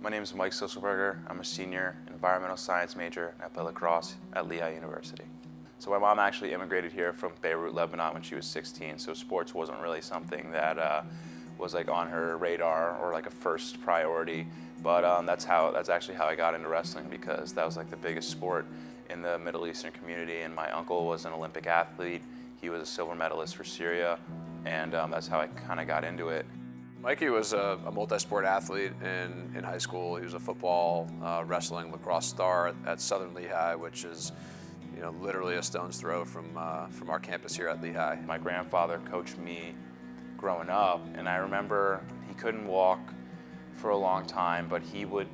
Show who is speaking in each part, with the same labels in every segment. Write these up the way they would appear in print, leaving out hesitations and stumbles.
Speaker 1: My name is Mike Sisselberger. I'm a senior environmental science major and I play lacrosse at Lehigh University. So my mom actually immigrated here from Beirut, Lebanon when she was 16, so sports wasn't really something that was like on her radar or like a first priority. But that's actually how I got into wrestling, because that was like the biggest sport in the Middle Eastern community, and my uncle was an Olympic athlete. He was a silver medalist for Syria, and that's how I kind of got into it.
Speaker 2: Mikey was a multi-sport athlete in high school. He was a football, wrestling, lacrosse star at Southern Lehigh, which is, literally a stone's throw from our campus here at Lehigh.
Speaker 1: My grandfather coached me growing up, and I remember he couldn't walk for a long time, but he would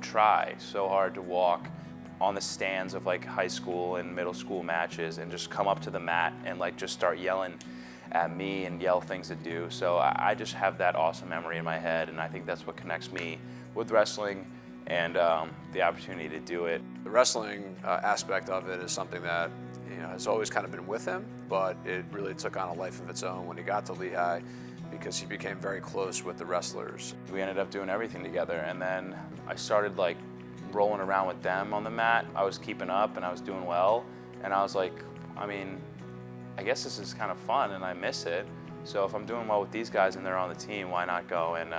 Speaker 1: try so hard to walk on the stands of like high school and middle school matches and just come up to the mat and like just start yelling at me and yell things to do. So I just have that awesome memory in my head, and I think that's what connects me with wrestling and the opportunity to do it.
Speaker 2: The wrestling aspect of it is something that has always kind of been with him, but it really took on a life of its own when he got to Lehigh, because he became very close with the wrestlers.
Speaker 1: We ended up doing everything together, and then I started like rolling around with them on the mat. I was keeping up and I was doing well, and I was like, I guess this is kind of fun and I miss it. So if I'm doing well with these guys and they're on the team, why not go and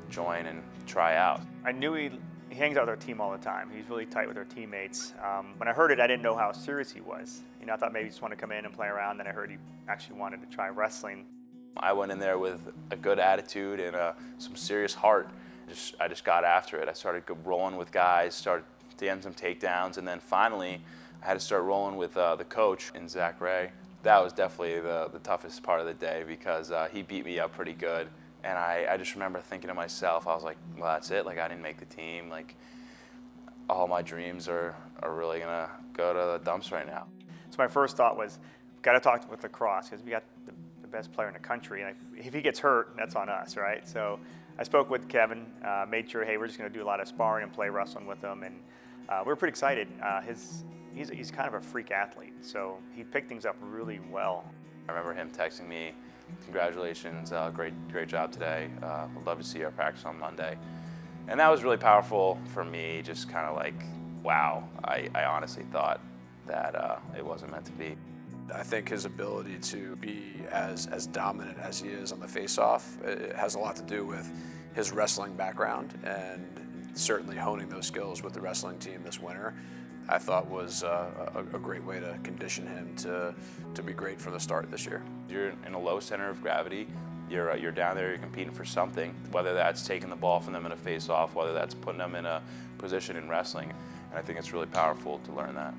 Speaker 1: join and try out?
Speaker 3: I knew he hangs out with our team all the time. He's really tight with our teammates. When I heard it, I didn't know how serious he was. I thought maybe he just wanted to come in and play around. Then I heard he actually wanted to try wrestling.
Speaker 1: I went in there with a good attitude and some serious heart. I just got after it. I started rolling with guys, started getting some takedowns, and then finally I had to start rolling with the coach, in Zach Ray. That was definitely the toughest part of the day, because he beat me up pretty good. And I just remember thinking to myself, I was like, well, that's it. Like, I didn't make the team. Like, all my dreams are really going to go to the dumps right now.
Speaker 3: So my first thought was, got to talk with lacrosse, because we got the best player in the country. And if he gets hurt, that's on us, right? So I spoke with Kevin, made sure, hey, we're just going to do a lot of sparring and play wrestling with him. And we were pretty excited. He's kind of a freak athlete, so he picked things up really well.
Speaker 1: I remember him texting me, congratulations, great job today. Would love to see our practice on Monday. And that was really powerful for me, just kind of like, wow, I honestly thought that it wasn't meant to be.
Speaker 2: I think his ability to be as dominant as he is on the faceoff, it has a lot to do with his wrestling background, and certainly honing those skills with the wrestling team this winter, I thought was a great way to condition him to be great from the start this year.
Speaker 1: You're in a low center of gravity. You're down there, you're competing for something, whether that's taking the ball from them in a face-off, whether that's putting them in a position in wrestling. And I think it's really powerful to learn that.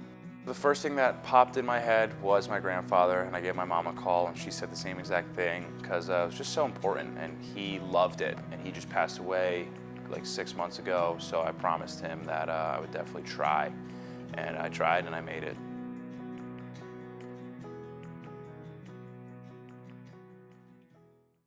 Speaker 1: The first thing that popped in my head was my grandfather, and I gave my mom a call, and she said the same exact thing, because it was just so important, and he loved it. And he just passed away like 6 months ago, so I promised him that I would definitely try. And I tried and I made it.